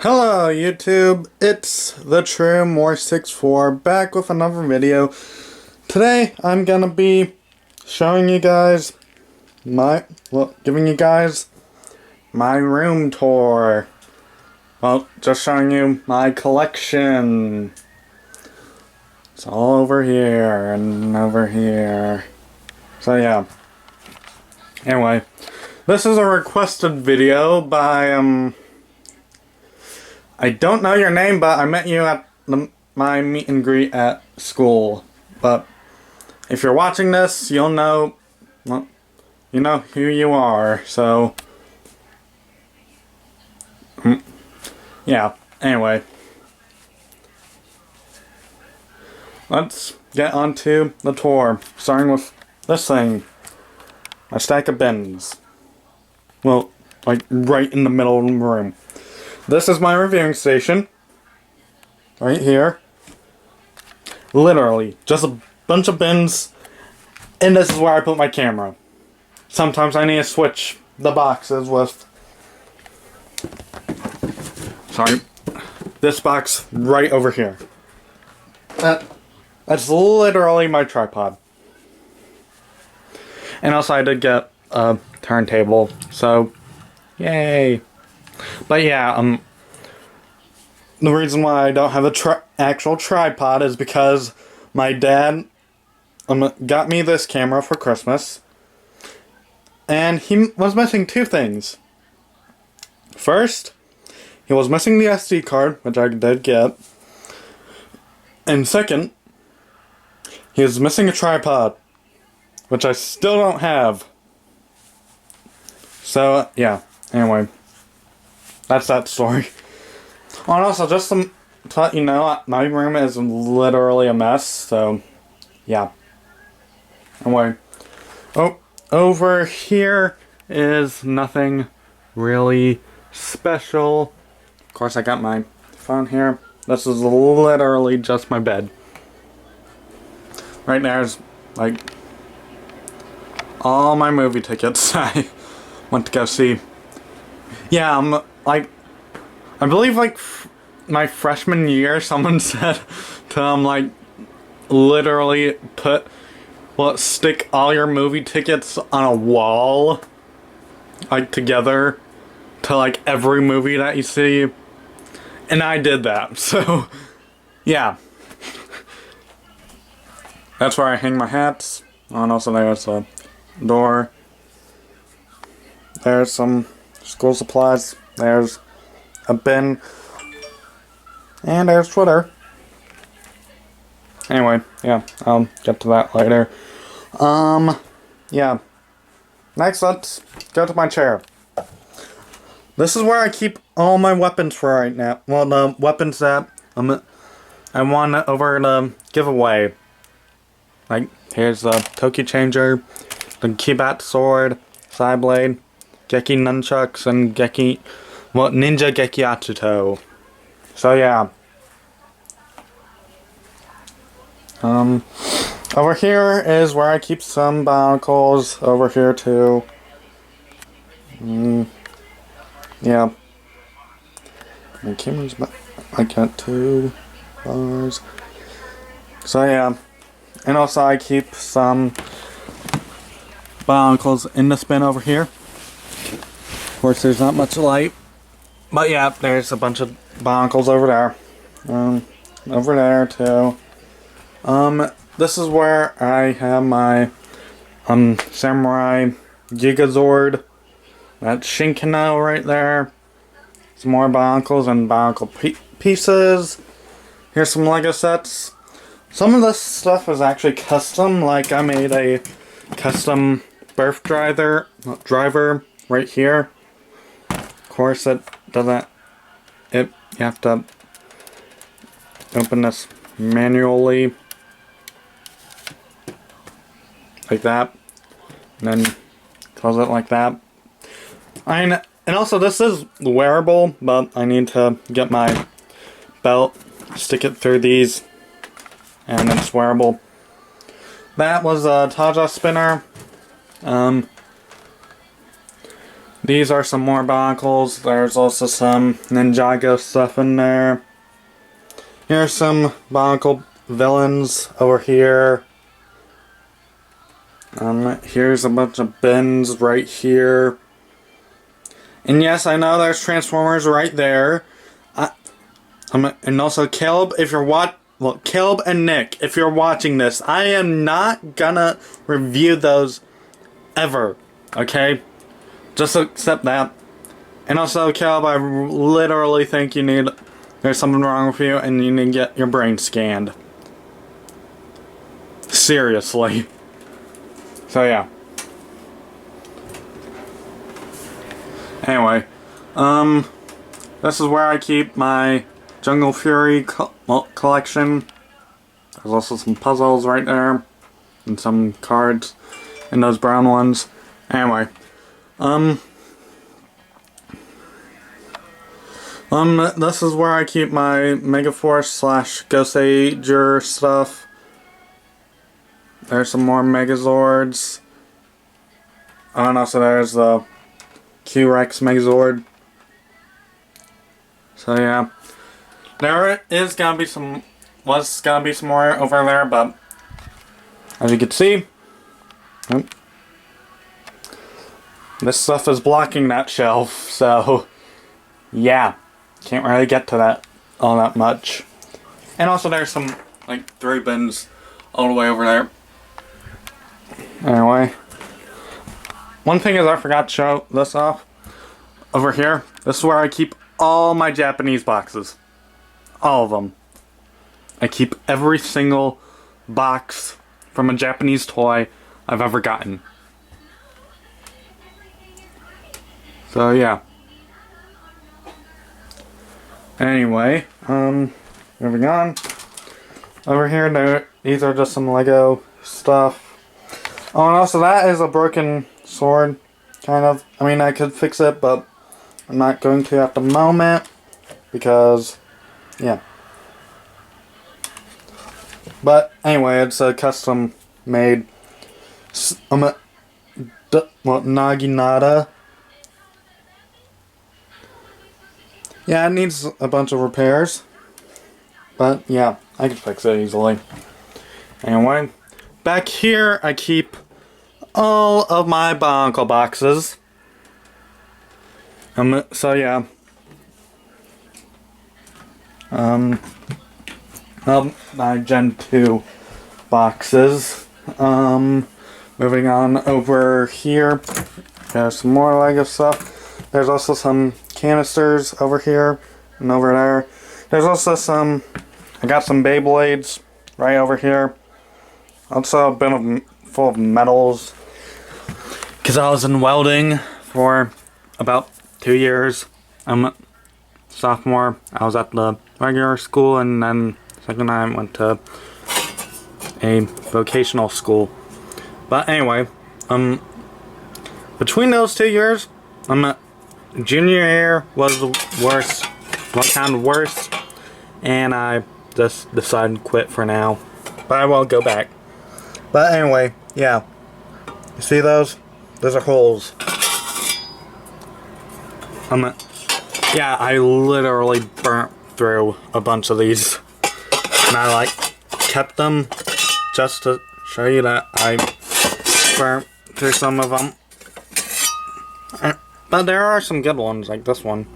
Hello YouTube, it's the True More 64 back with another video. Today I'm gonna be showing you guys giving you guys my room tour. Well, just showing you my collection. It's all over here and over here. So yeah. Anyway, this is a requested video by I don't know your name, but I met you at my meet and greet at school. But if you're watching this, you'll know, well, you know who you are. So, yeah. Anyway, let's get on to the tour. Starting with this thing, a stack of bins. Well, like right in the middle of the room. This is my reviewing station. Right here. Literally, just a bunch of bins. And this is where I put my camera. Sometimes I need to switch the boxes with... Sorry. This box right over here. That's literally my tripod. And also I did get a turntable. So, yay. But yeah, the reason why I don't have a actual tripod is because my dad got me this camera for Christmas, and he was missing two things. First, he was missing the SD card, which I did get, and second, he was missing a tripod, which I still don't have. So, yeah, anyway. That's that story. Oh, and also, just to let you know, my room is literally a mess, so, yeah. Anyway. Oh, over here is nothing really special. Of course, I got my phone here. This is literally just my bed. Right there's, like, all my movie tickets I went to go see. Yeah, I believe, my freshman year, someone said to, literally stick all your movie tickets on a wall, together, to, every movie that you see. And I did that, so, yeah. That's where I hang my hats. Oh, and also there's a door. There's some school supplies. There's a bin. And there's Twitter. Anyway, yeah, I'll get to that later. Yeah. Next, let's go to my chair. This is where I keep all my weapons for right now. Well, the weapons that I want over the giveaway. Here's the Toki Changer, the Kibat Sword, Side Blade, Geki Nunchucks, and Ninja Geki Atsuto. So yeah. Over here is where I keep some barnacles. Over here too. Yeah. My camera's back. I got 2 bars. So yeah. And also I keep some barnacles in the bin over here. Of course, there's not much light. But yeah, there's a bunch of barnacles over there. Over there too. This is where I have my Samurai Gigazord. That's Shinkano right there. Some more barnacles and barnacle pieces. Here's some Lego sets. Some of this stuff is actually custom. I made a custom birth driver right here. Of course, it doesn't. You have to open this manually, like that, and then close it like that. And also, this is wearable, but I need to get my belt, stick it through these, and it's wearable. That was a Taja spinner. these are some more Barnacles. There's also some Ninjago stuff in there. Here's some Barnacle villains over here. Here's a bunch of bins right here. And yes, I know there's Transformers right there. And also Caleb, if you're Caleb and Nick, if you're watching this, I am not gonna review those ever. Okay? Just accept that. And also, Caleb, I literally think there's something wrong with you and you need to get your brain scanned. Seriously. So yeah. Anyway, this is where I keep my Jungle Fury collection. There's also some puzzles right there, and some cards, and those brown ones. Anyway, this is where I keep my Megaforce / Ghost Ager stuff. There's some more Megazords. Oh, and also there's the Q-Rex Megazord. So yeah. There is gonna be some more over there, but as you can see, this stuff is blocking that shelf, so yeah. Can't really get to that all that much. And also there's some like 3 bins all the way over there. Anyway, one thing is I forgot to show this off. Over here, this is where I keep all my Japanese boxes. All of them. I keep every single box from a Japanese toy I've ever gotten. So yeah. Anyway, moving on. Over here, these are just some Lego stuff. Oh, and also that is a broken sword, kind of. I mean, I could fix it, but I'm not going to at the moment, because, yeah. But anyway, it's a custom made Naginata. Yeah, it needs a bunch of repairs, but yeah, I can fix it easily. Anyway, back here I keep all of my Barnacle boxes. So yeah. My Gen 2 boxes. Moving on over here. There's some more Lego stuff. There's also some canisters over here and over there. There's also I got some Beyblades right over here. Also a bin full of medals, because I was in welding for about 2 years. I'm a sophomore. I was at the regular school, and then second I went to a vocational school. But anyway, between those 2 years, junior year was the worst, kind of worst, and I just decided to quit for now. But I will go back. But anyway, yeah. You see those? Those are holes. Yeah, I literally burnt through a bunch of these. And I kept them just to show you that I burnt through some of them. But there are some good ones, like this one.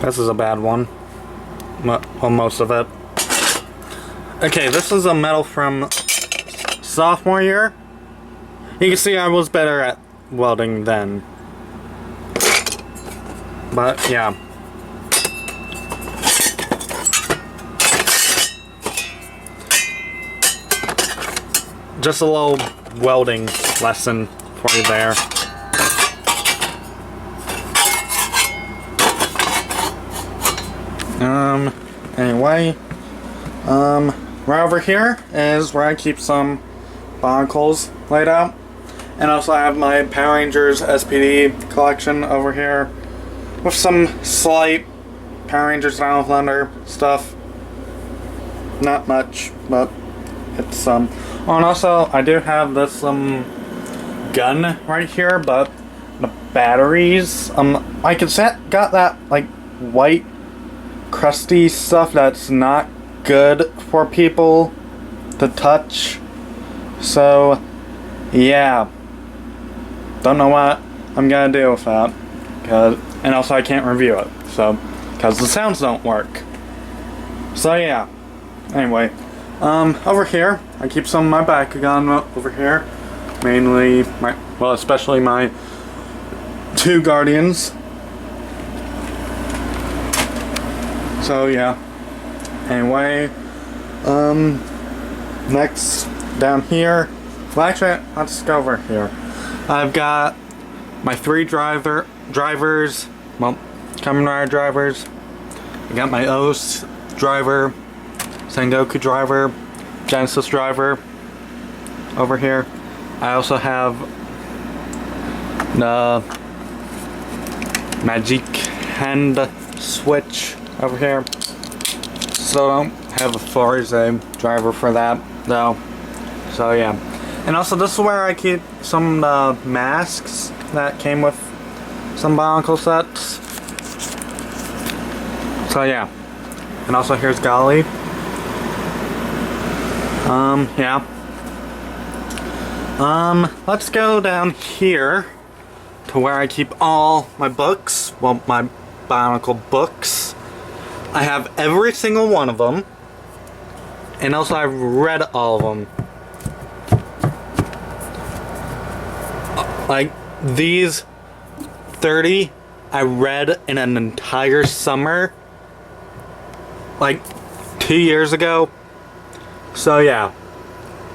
This is a bad one. Well, most of it. Okay, this is a medal from sophomore year. You can see I was better at welding then. But, yeah. Just a little welding lesson for you there. Anyway, right over here is where I keep some Barnacles laid out. And also I have my Power Rangers SPD collection over here, with some slight Power Rangers Down of Thunder stuff. Not much, but It's oh, and also I do have this gun right here, but the batteries like it's got that like white crusty stuff that's not good for people to touch. So yeah, don't know what I'm gonna do with that, and also I can't review it, so because the sounds don't work. So yeah, anyway, over here I keep some of my Bakugan over here, mainly especially my two Guardians. So yeah, anyway, next down here, well actually let's go over here. I've got my three drivers, well, Kamen Rider drivers. I got my OS driver, Sengoku driver, Genesis driver over here. I also have the Magic Hand Switch over here. So I don't have a Forza driver for that though. So yeah. And also this is where I keep some masks that came with some Bionicle sets. So yeah. And also here's Golly. Yeah. Let's go down here to where I keep all my books. Well, my Bionicle books. I have every single one of them. And also I've read all of them. Like these 30 I read in an entire summer. Like 2 years ago. So yeah.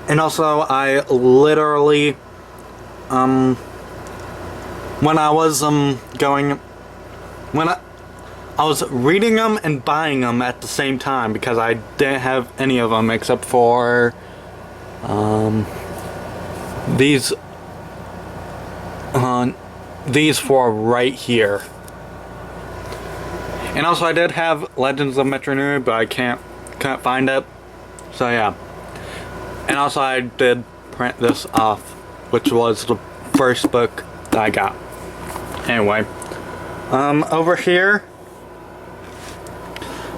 And also I literally when I was I was reading them and buying them at the same time because I didn't have any of them except for these four right here. And also I did have Legends of Metro Nui, but I can't find it. So yeah. And also I did print this off, which was the first book that I got. Anyway, over here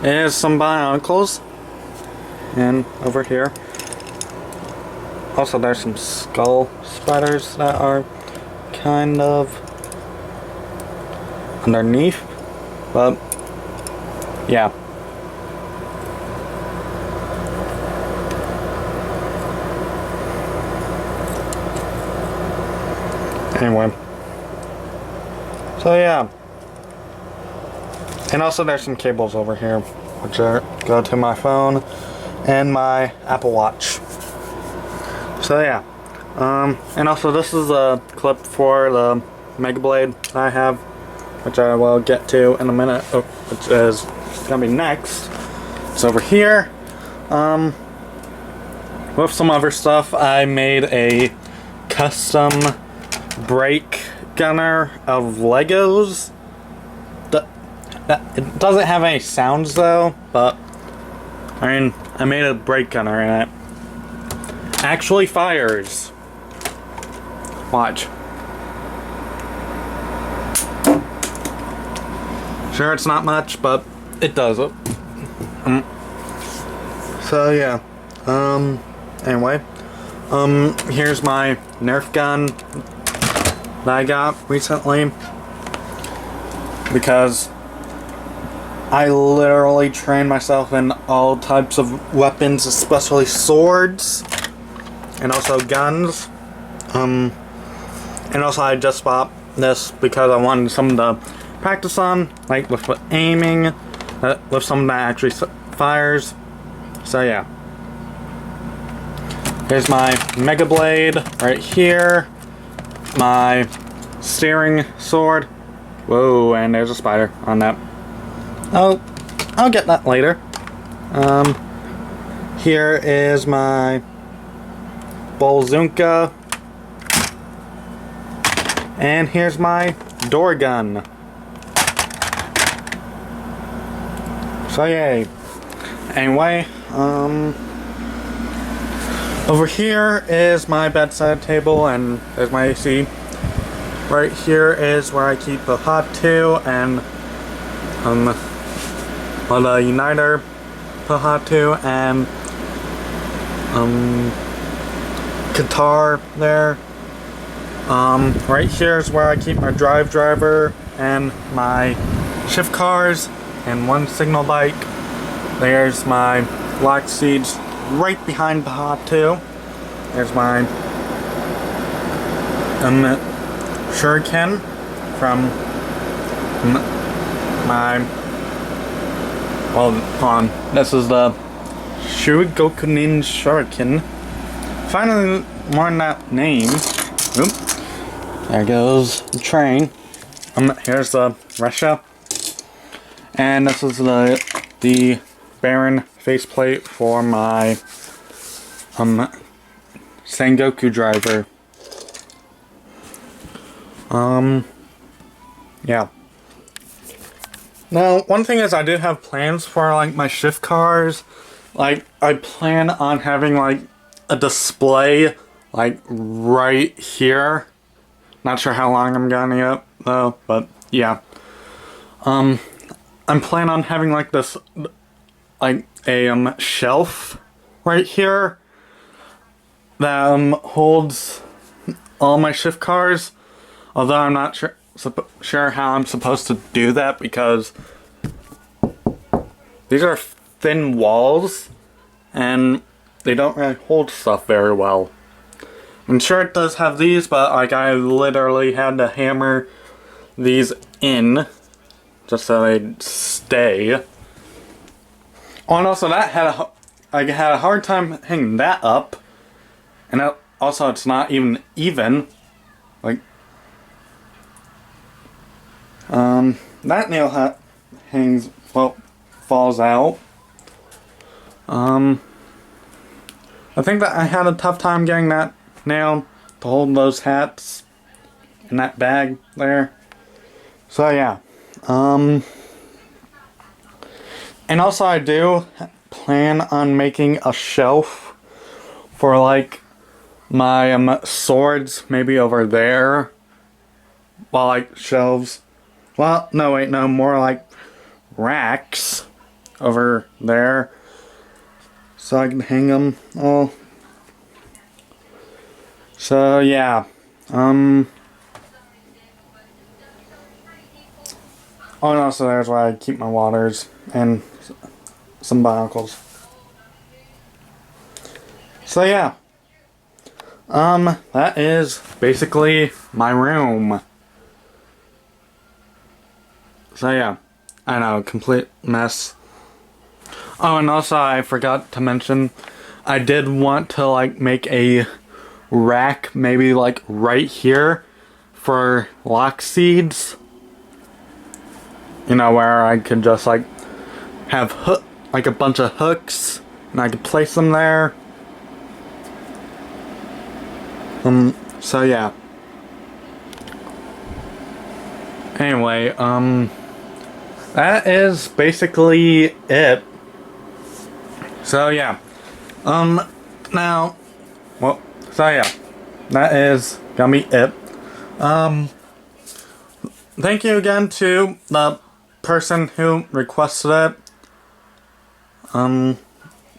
is some Bionicles, and over here also there's some skull spiders that are kind of underneath, but yeah. Anyway, so yeah. And also there's some cables over here which go to my phone and my Apple Watch. So yeah. And also this is a clip for the Mega Blade that I have, which I will get to in a minute, which is gonna be next. It's over here. With some other stuff, I made a custom brake gunner of Legos. It doesn't have any sounds though, but I mean, I made a brake gunner and it actually fires. Watch. Sure, it's not much, but it does it. So yeah. Anyway, here's my Nerf gun that I got recently because I literally train myself in all types of weapons, especially swords and also guns. And also I just bought this because I wanted something to practice on, like with aiming, with something that actually fires. So yeah. Here's my Mega Blade right here. My steering sword. Whoa, and there's a spider on that. Oh, I'll get that later. Here is my Bolzunka. And here's my door gun. So yay. Anyway, Over here is my bedside table, and there's my AC. Right here is where I keep the hot too, and the uniter the hot too, and guitar there. Right here is where I keep my driver and my shift cars and one signal bike. There's my lock seats right behind the hot too. There's my shuriken from my, well, hold on. This is the Shugokunin Shuriken. Finally learned that name. Oop. There goes the train. Here's the Russia. And this is the Baron faceplate for my Sengoku driver. Yeah. Now, one thing is I do have plans for like my shift cars. Like, I plan on having like a display like right here. Not sure how long I'm gonna get though, but yeah. I'm planning on having like this, like a shelf right here that holds all my shift cars. Although I'm not sure how I'm supposed to do that, because these are thin walls and they don't really hold stuff very well. I'm sure it does have these, but like I literally had to hammer these in just so they'd stay. Oh, and also that I had a hard time hanging that up, and also it's not even. Like, that nail hangs, well, falls out. I think that I had a tough time getting that nail to hold those hats in that bag there. So yeah. And also I do plan on making a shelf for like my swords, maybe over there. Well, like shelves. Well, no, wait, no, more like racks over there, so I can hang them all. So yeah, oh, and also there's where I keep my waters and some biocles. So yeah, that is basically my room. So yeah, I know, complete mess. Oh, and also I forgot to mention, I did want to like make a rack, maybe like right here, for lock seeds. You know, where I could just like have like a bunch of hooks, and I could place them there. So yeah. Anyway, that is basically it. So yeah. Now, well, so yeah, that is gonna be it. Thank you again to the person who requested it.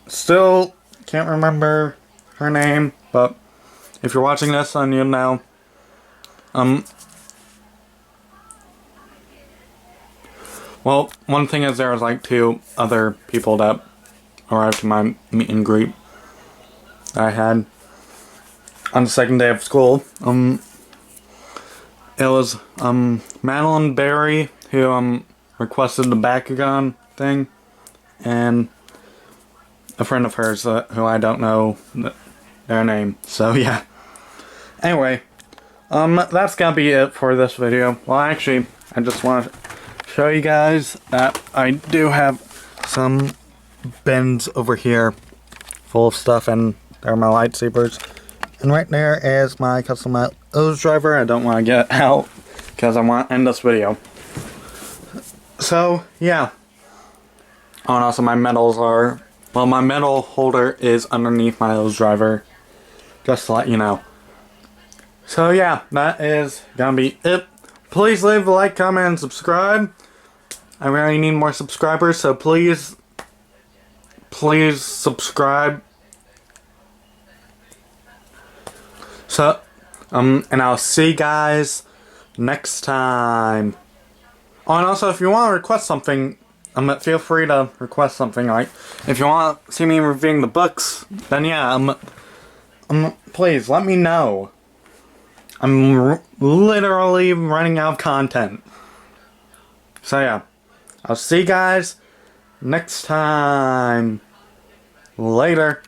Still can't remember her name, but if you're watching this, then you know. Well, one thing is there was like 2 other people that arrived to my meet and greet that I had on the second day of school. It was Madeline Berry who requested the Bakugan thing, and a friend of hers who I don't know their name. So yeah. Anyway, that's gonna be it for this video. Well, actually, I just want to show you guys that I do have some bins over here full of stuff, and there are my lightsabers. And right there is my custom O's driver. I don't want to get it out because I want to end this video. So, yeah. Oh, and also my medals are, well, my medal holder is underneath my O's driver Just to let you know. So yeah, that is gonna be it. Please leave a like, comment, and subscribe. I really need more subscribers, so please subscribe. So, and I'll see you guys next time. Oh, and also, if you want to request something, feel free to request something. Like, if you want to see me reviewing the books, then yeah, please let me know. I'm literally running out of content. So yeah, I'll see you guys next time. Later.